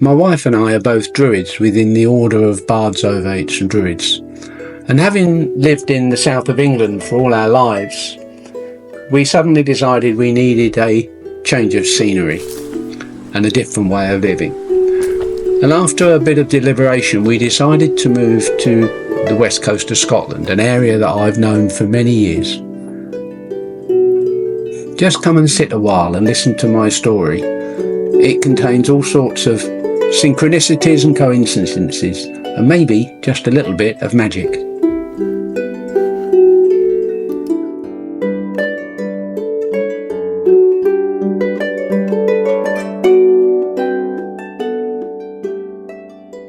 My wife and I are both Druids within the order of Bards, Ovates and Druids. And having lived in the south of England for all our lives, we suddenly decided we needed a change of scenery and a different way of living. And after a bit of deliberation, we decided to move to the west coast of Scotland, an area that I've known for many years. Just come and sit a while and listen to my story. It contains all sorts of synchronicities and coincidences, and maybe just a little bit of magic.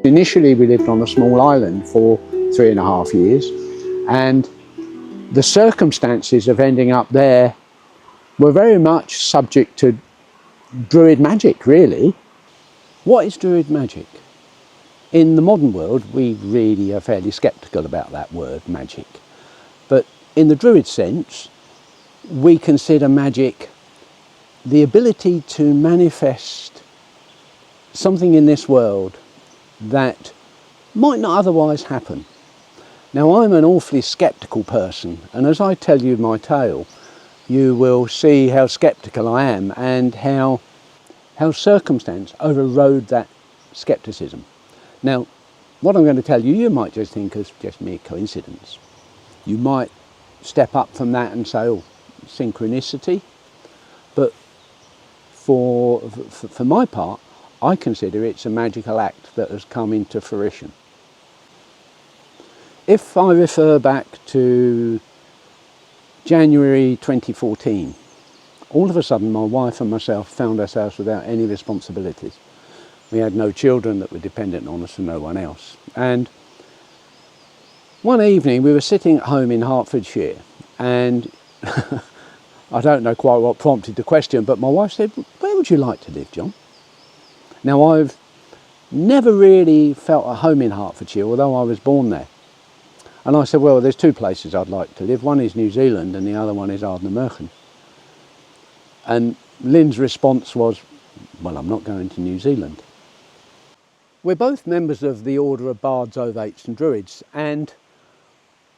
Initially we lived on a small island for 3.5 years, and the circumstances of ending up there were very much subject to Druid magic, really. What is Druid magic? In the modern world, we really are fairly sceptical about that word, magic. But in the Druid sense, we consider magic the ability to manifest something in this world that might not otherwise happen. Now, I'm an awfully sceptical person, and as I tell you my tale, you will see how sceptical I am and how circumstance overrode that scepticism. Now, what I'm going to tell you, you might just think is just mere coincidence. You might step up from that and say, oh, synchronicity. But for my part, I consider it's a magical act that has come into fruition. If I refer back to January 2014, all of a sudden my wife and myself found ourselves without any responsibilities. We had no children that were dependent on us and no one else. And one evening we were sitting at home in Hertfordshire, and I don't know quite what prompted the question, but my wife said, "Where would you like to live, John?" Now, I've never really felt at home in Hertfordshire, although I was born there. And I said, well, there's two places I'd like to live. One is New Zealand and the other one is Ardnamurchan. And Lynn's response was, well, I'm not going to New Zealand. We're both members of the order of Bards, Ovates and Druids, and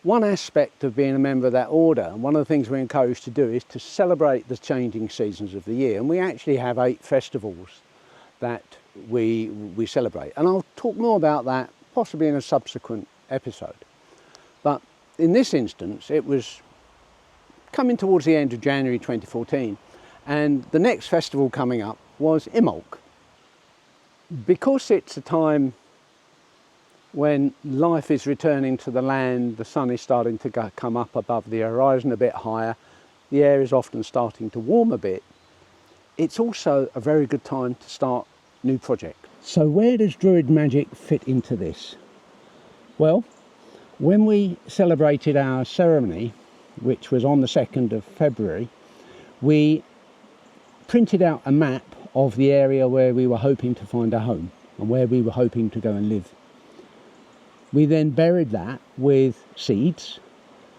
one aspect of being a member of that order, and one of the things we're encouraged to do, is to celebrate the changing seasons of the year. And we actually have 8 festivals that we celebrate. And I'll talk more about that possibly in a subsequent episode. But in this instance, it was coming towards the end of January 2014, and the next festival coming up was Imbolc. Because it's a time when life is returning to the land, the sun is starting to come up above the horizon a bit higher, the air is often starting to warm a bit, it's also a very good time to start new projects. So where does Druid magic fit into this? Well, when we celebrated our ceremony, which was on the 2nd of February, we printed out a map of the area where we were hoping to find a home and where we were hoping to go and live. We then buried that with seeds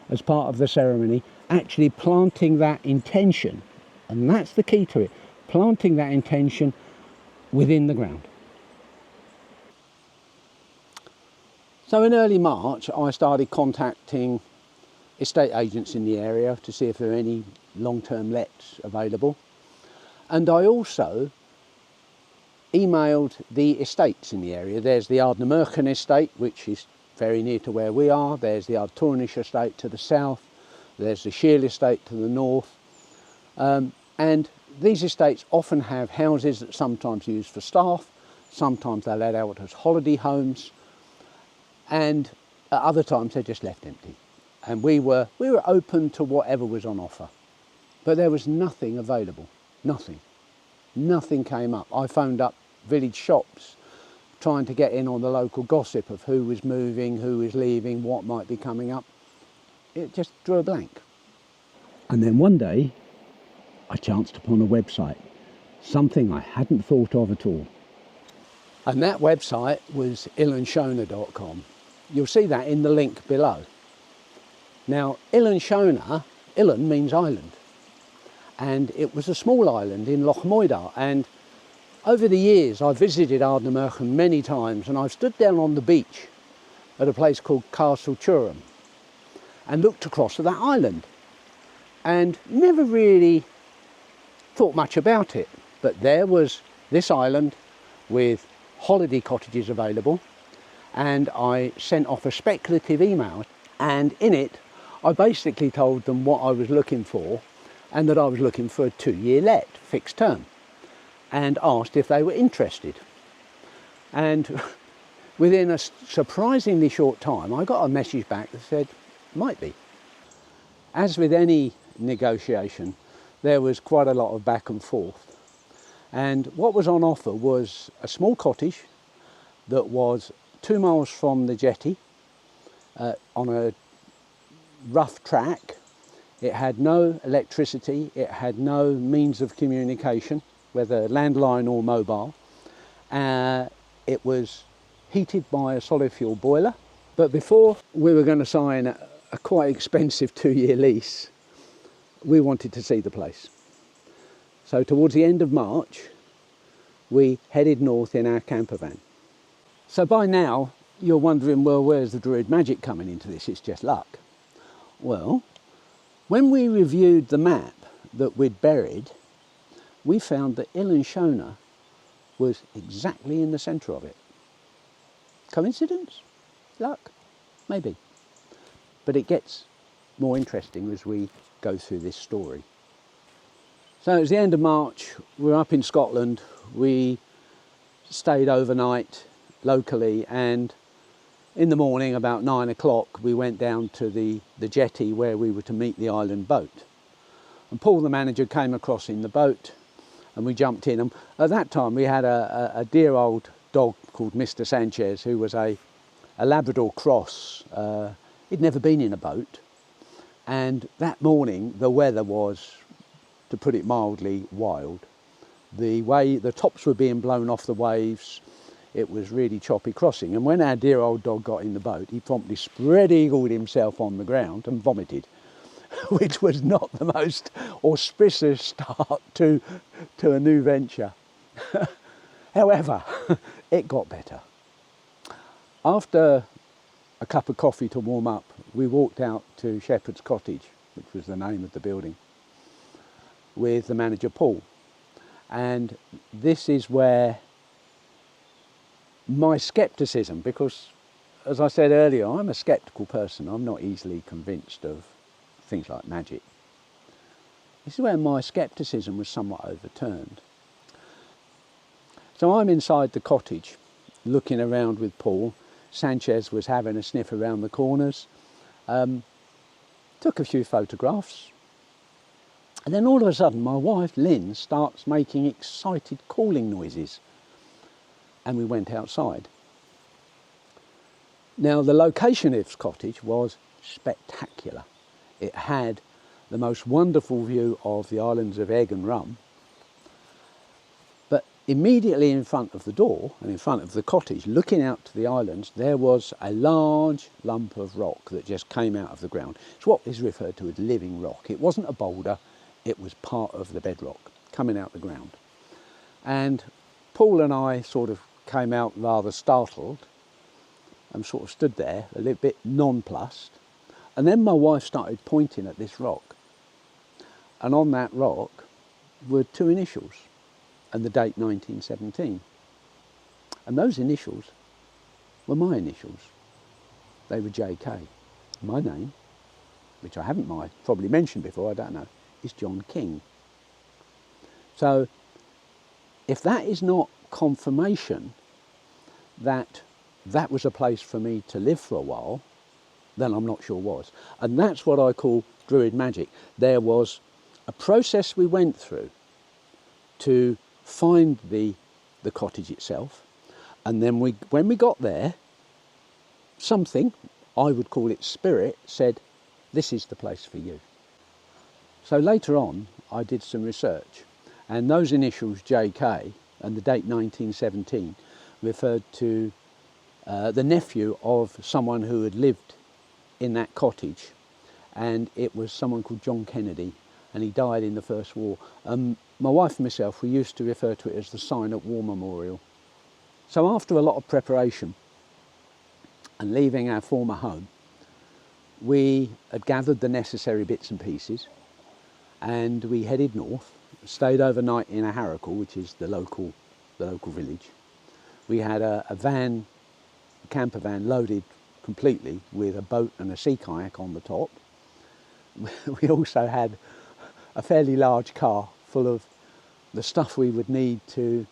as part of the ceremony, actually planting that intention, and that's the key to it, planting that intention within the ground. So in early March, I started contacting estate agents in the area to see if there are any long-term lets available. And I also emailed the estates in the area. There's the Ardnamurchan estate, which is very near to where we are. There's the Ardtornish estate to the south. There's the Shiel estate to the north. And these estates often have houses that sometimes used for staff, sometimes they're let out as holiday homes, and at other times they're just left empty. And we were open to whatever was on offer. But there was nothing available, nothing. Nothing came up. I phoned up village shops trying to get in on the local gossip of who was moving, who was leaving, what might be coming up. It just drew a blank. And then one day I chanced upon a website, something I hadn't thought of at all. And that website was ilanshona.com. You'll see that in the link below. Now, Ilanshona, Ilan means island, and it was a small island in Loch Moidar, and Over the years, I've visited Ardnamurchan many times, and I've stood down on the beach at a place called Castle Turum and looked across at that island and never really thought much about it. But there was this island with holiday cottages available, and I sent off a speculative email, and in it I basically told them what I was looking for and that I was looking for a 2-year let, fixed term, and asked if they were interested. And within a surprisingly short time I got a message back that said, might be. As with any negotiation, there was quite a lot of back and forth, and what was on offer was a small cottage that was 2 miles from the jetty on a rough track. It had no electricity, it had no means of communication, whether landline or mobile. It was heated by a solid fuel boiler. But before we were going to sign a quite expensive 2-year lease, we wanted to see the place. So towards the end of March, we headed north in our camper van. So by now, you're wondering, well, where's the Druid Magic coming into this? It's just luck. Well, when we reviewed the map that we'd buried, we found that Ilan was exactly in the centre of it. Coincidence? Luck? Maybe. But it gets more interesting as we go through this story. So it was the end of March, we're up in Scotland, we stayed overnight locally, and in the morning about 9 o'clock we went down to the jetty where we were to meet the island boat. And Paul, the manager, came across in the boat and we jumped in. And at that time we had a dear old dog called Mr. Sanchez, who was a Labrador cross. He'd never been in a boat, and that morning the weather was, to put it mildly, wild. The tops were being blown off the waves. It was really choppy crossing, and when our dear old dog got in the boat, he promptly spread-eagled himself on the ground and vomited, which was not the most auspicious start to a new venture. However, it got better. After a cup of coffee to warm up, we walked out to Shepherd's Cottage, which was the name of the building, with the manager Paul. And this is where my scepticism, because as I said earlier, I'm a sceptical person, I'm not easily convinced of things like magic. This is where my scepticism was somewhat overturned. So I'm inside the cottage looking around with Paul. Sanchez was having a sniff around the corners, took a few photographs, and then all of a sudden my wife Lynn starts making excited calling noises, and we went outside. Now the location of this cottage was spectacular. It had the most wonderful view of the islands of Egg and Rum, but immediately in front of the door and in front of the cottage, looking out to the islands, there was a large lump of rock that just came out of the ground. It's what is referred to as living rock. It wasn't a boulder, it was part of the bedrock coming out the ground. And Paul and I sort of came out rather startled and sort of stood there a little bit nonplussed. And then my wife started pointing at this rock. And on that rock were 2 initials and the date 1917. And those initials were my initials. They were JK. My name, which I haven't probably mentioned before, I don't know, is John King. So if that is not confirmation that that was a place for me to live for a while, then I'm not sure was. And that's what I call Druid magic. There was a process we went through to find the cottage itself, and then when we got there, something, I would call it spirit, said, this is the place for you. So later on I did some research, and those initials JK and the date 1917 referred to the nephew of someone who had lived in that cottage, and it was someone called John Kennedy, and he died in the First War. my wife and myself, we used to refer to it as the Sign at War Memorial. So after a lot of preparation and leaving our former home, we had gathered the necessary bits and pieces and we headed north, stayed overnight in a harricle, which is the local village. We had a camper van loaded completely with a boat and a sea kayak on the top. We also had a fairly large car full of the stuff we would need to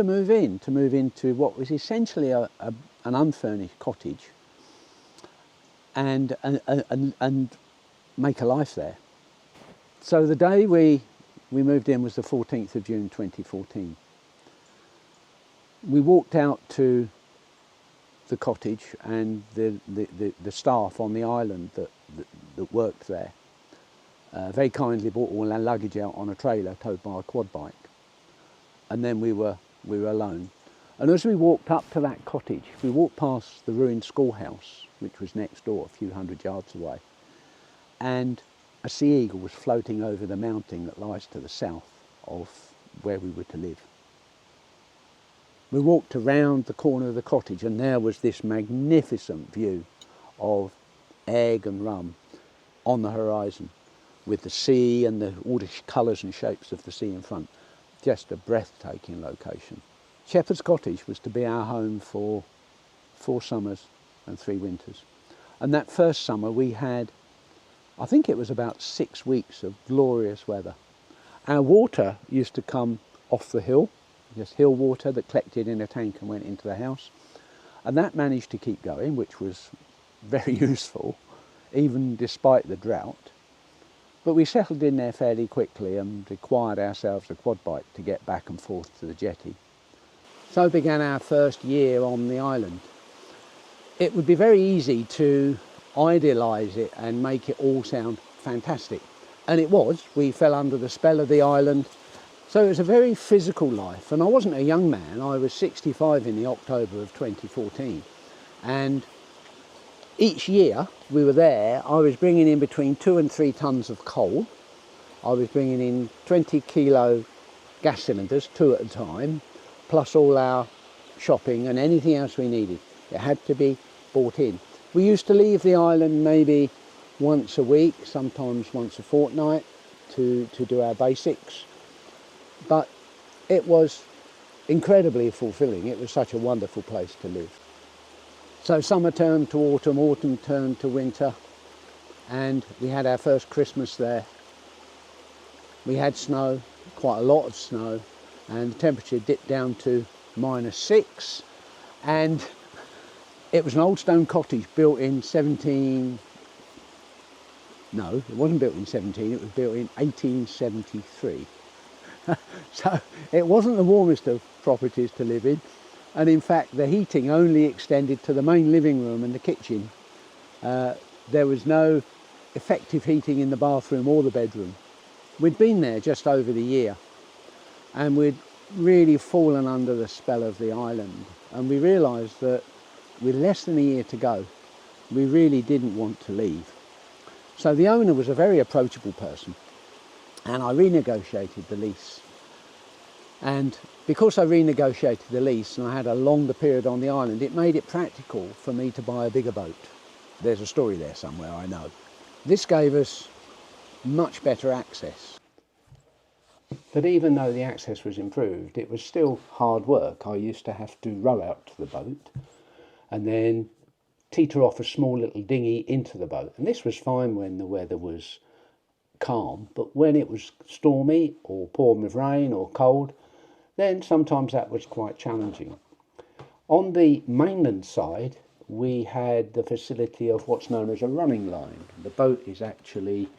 move into what was essentially an unfurnished cottage and make a life there. So the day we moved in was the 14th of June 2014. We walked out to the cottage, and the staff on the island that worked there very kindly brought all our luggage out on a trailer towed by a quad bike, and then we were alone. And as we walked up to that cottage, we walked past the ruined schoolhouse, which was next door, a few hundred yards away, and a sea eagle was floating over the mountain that lies to the south of where we were to live. We walked around the corner of the cottage, and there was this magnificent view of Egg and Rum on the horizon, with the sea and all the colours and shapes of the sea in front. Just a breathtaking location. Shepherd's Cottage was to be our home for 4 summers and 3 winters. And that first summer we had, I think it was about 6 weeks of glorious weather. Our water used to come off the hill, just hill water that collected in a tank and went into the house. And that managed to keep going, which was very useful, even despite the drought. But we settled in there fairly quickly and acquired ourselves a quad bike to get back and forth to the jetty. So began our first year on the island. It would be very easy to idealise it and make it all sound fantastic. And it was. We fell under the spell of the island. So it was a very physical life. And I wasn't a young man. I was 65 in the October of 2014. And each year we were there, I was bringing in between 2 and 3 tonnes of coal. I was bringing in 20 kilo gas cylinders, 2 at a time, plus all our shopping and anything else we needed. It had to be bought in. We used to leave the island maybe once a week, sometimes once a fortnight to do our basics. But it was incredibly fulfilling. It was such a wonderful place to live. So summer turned to autumn, autumn turned to winter, and we had our first Christmas there. We had snow, quite a lot of snow, and the temperature dipped down to -6, and it was an old stone cottage built in 17... No, it wasn't built in 17, it was built in 1873. So it wasn't the warmest of properties to live in. And in fact, the heating only extended to the main living room and the kitchen. There was no effective heating in the bathroom or the bedroom. We'd been there just over the year, and we'd really fallen under the spell of the island. And we realised that with less than a year to go, we really didn't want to leave. So the owner was a very approachable person, and I renegotiated the lease. And because I renegotiated the lease and I had a longer period on the island, it made it practical for me to buy a bigger boat. There's a story there somewhere, I know. This gave us much better access. But even though the access was improved, it was still hard work. I used to have to row out to the boat and then teeter off a small little dinghy into the boat. And this was fine when the weather was calm, but when it was stormy or pouring with rain or cold, then sometimes that was quite challenging. On the mainland side, we had the facility of what's known as a running line. The boat is actually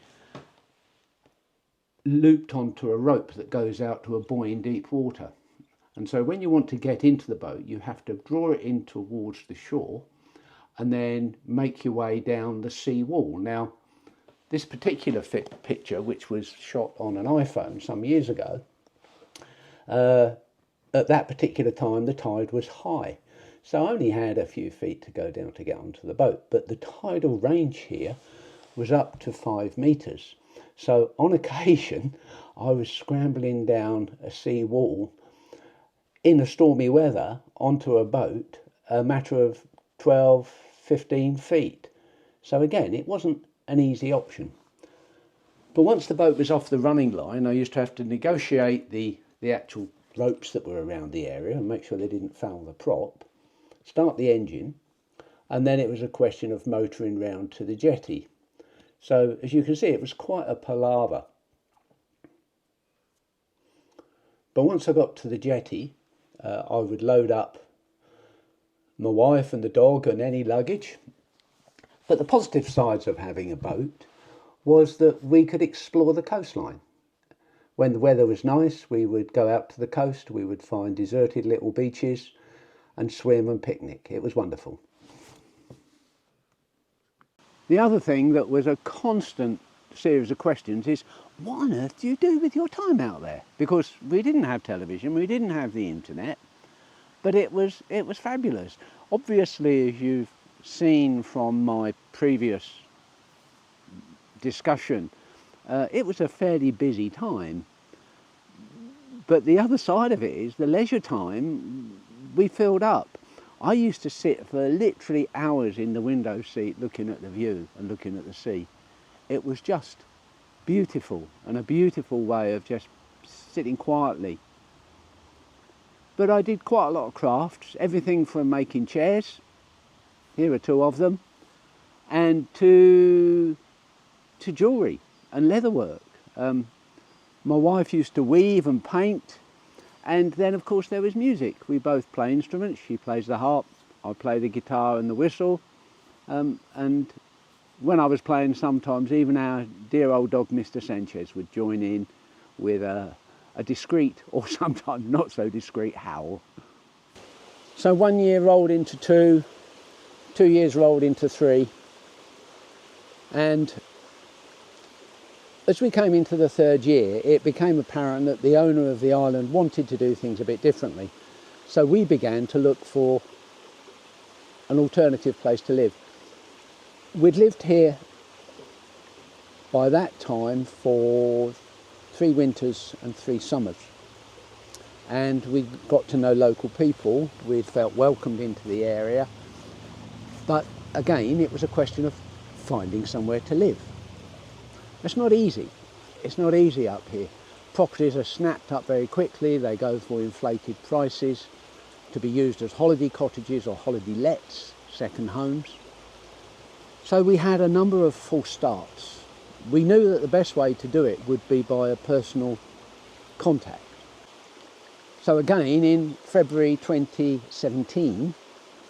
looped onto a rope that goes out to a buoy in deep water. And so when you want to get into the boat, you have to draw it in towards the shore and then make your way down the sea wall. Now, this particular picture, which was shot on an iPhone some years ago, at that particular time the tide was high. So I only had a few feet to go down to get onto the boat. But the tidal range here was up to 5 metres. So on occasion, I was scrambling down a sea wall in a stormy weather onto a boat a matter of 12, 15 feet. So again, it wasn't an easy option. But once the boat was off the running line, I used to have to negotiate the actual ropes that were around the area and make sure they didn't foul the prop, start the engine, and then it was a question of motoring round to the jetty. So as you can see, it was quite a palaver. But once I got to the jetty, I would load up my wife and the dog and any luggage. But the positive sides of having a boat was that we could explore the coastline. When the weather was nice, we would go out to the coast, we would find deserted little beaches and swim and picnic. It was wonderful. The other thing that was a constant series of questions is, what on earth do you do with your time out there? Because we didn't have television, we didn't have the internet, but it was fabulous. Obviously, as you've seen from my previous discussion, it was a fairly busy time. But the other side of it is the leisure time we filled up. I used to sit for literally hours in the window seat looking at the view and looking at the sea. It was just beautiful, and a beautiful way of just sitting quietly. But I did quite a lot of crafts, everything from making chairs, here are two of them, and to jewellery and leatherwork. My wife used to weave and paint, and then of course there was music. We both play instruments. She plays the harp, I play the guitar and the whistle, and when I was playing, sometimes even our dear old dog Mr. Sanchez would join in with a discreet, or sometimes not so discreet, howl. So 1 year rolled into 2, 2 years rolled into 3, and as we came into the 3rd year, it became apparent that the owner of the island wanted to do things a bit differently. So we began to look for an alternative place to live. We'd lived here by that time for 3 winters and 3 summers. And we got to know local people. We'd felt welcomed into the area. But again, it was a question of finding somewhere to live. It's not easy. It's not easy up here. Properties are snapped up very quickly. They go for inflated prices to be used as holiday cottages or holiday lets, second homes. So we had a number of false starts. We knew that the best way to do it would be by a personal contact. So again, in February 2017,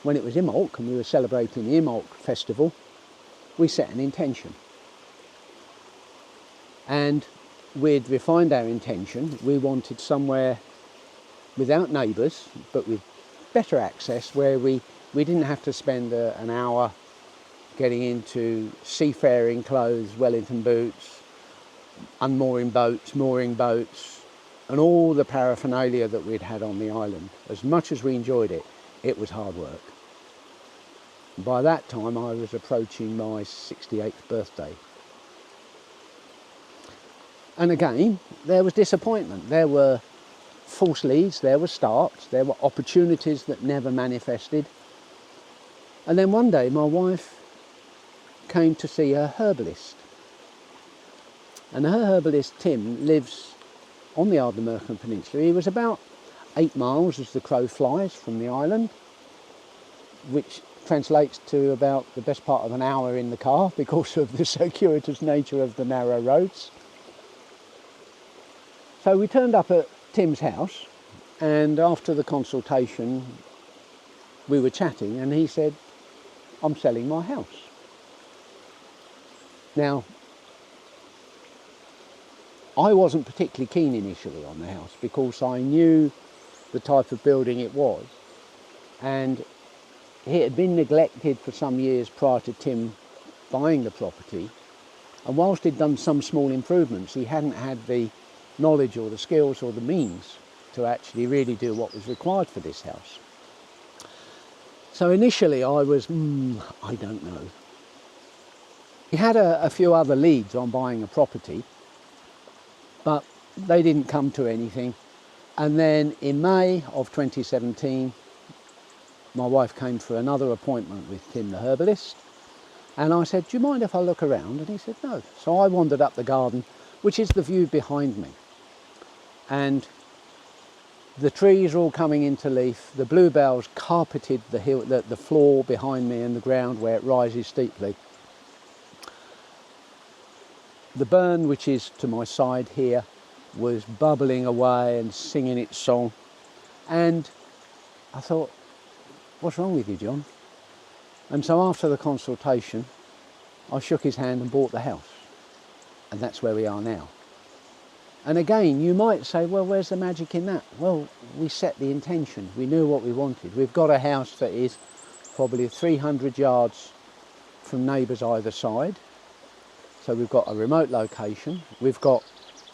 when it was Imbolc and we were celebrating the Imbolc festival, we set an intention. And we'd refined our intention. We wanted somewhere without neighbours, but with better access, where we didn't have to spend an hour getting into seafaring clothes, Wellington boots, unmooring boats, mooring boats, and all the paraphernalia that we'd had on the island. As much as we enjoyed it, it was hard work. By that time, I was approaching my 68th birthday. And again, there was disappointment. There were false leads, there were starts, there were opportunities that never manifested. And then one day my wife came to see her herbalist. And her herbalist, Tim, lives on the Ardnamurchan Peninsula. He was about 8 miles as the crow flies from the island, which translates to about the best part of an hour in the car because of the circuitous nature of the narrow roads. So we turned up at Tim's house, and after the consultation we were chatting, and he said, "I'm selling my house." Now, I wasn't particularly keen initially on the house because I knew the type of building it was, and it had been neglected for some years prior to Tim buying the property, and whilst he'd done some small improvements, he hadn't had the knowledge or the skills or the means to actually really do what was required for this house. So initially I was, I don't know. He had a few other leads on buying a property, but they didn't come to anything. And then in May of 2017, my wife came for another appointment with Tim the herbalist, and I said, do you mind if I look around? And he said no. So I wandered up the garden, which is the view behind me, and the trees are all coming into leaf. The bluebells carpeted the hill, the floor behind me and the ground where it rises steeply. The burn, which is to my side here, was bubbling away and singing its song. And I thought, what's wrong with you, John? And so after the consultation, I shook his hand and bought the house. And that's where we are now. And again, you might say, well, where's the magic in that? Well, we set the intention. We knew what we wanted. We've got a house that is probably 300 yards from neighbours either side. So we've got a remote location. We've got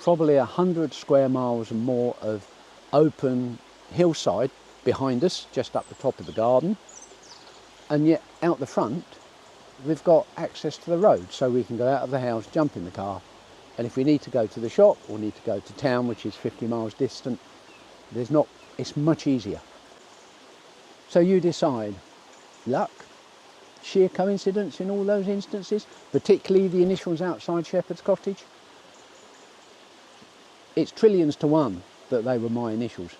probably 100 square miles and more of open hillside behind us, just up the top of the garden. And yet out the front, we've got access to the road. So we can go out of the house, jump in the car, and if we need to go to the shop or need to go to town, which is 50 miles distant, it's much easier. So you decide, luck, sheer coincidence in all those instances, particularly the initials outside Shepherd's Cottage. It's trillions to one that they were my initials.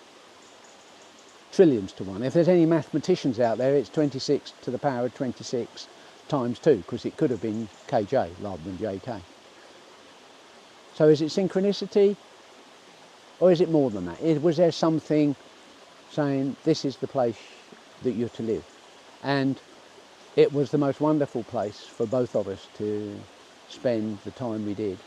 Trillions to one. If there's any mathematicians out there, it's 26 to the power of 26 times 2, because it could have been KJ rather than JK. So is it synchronicity, or is it more than that? Was there something saying this is the place that you're to live? And it was the most wonderful place for both of us to spend the time we did.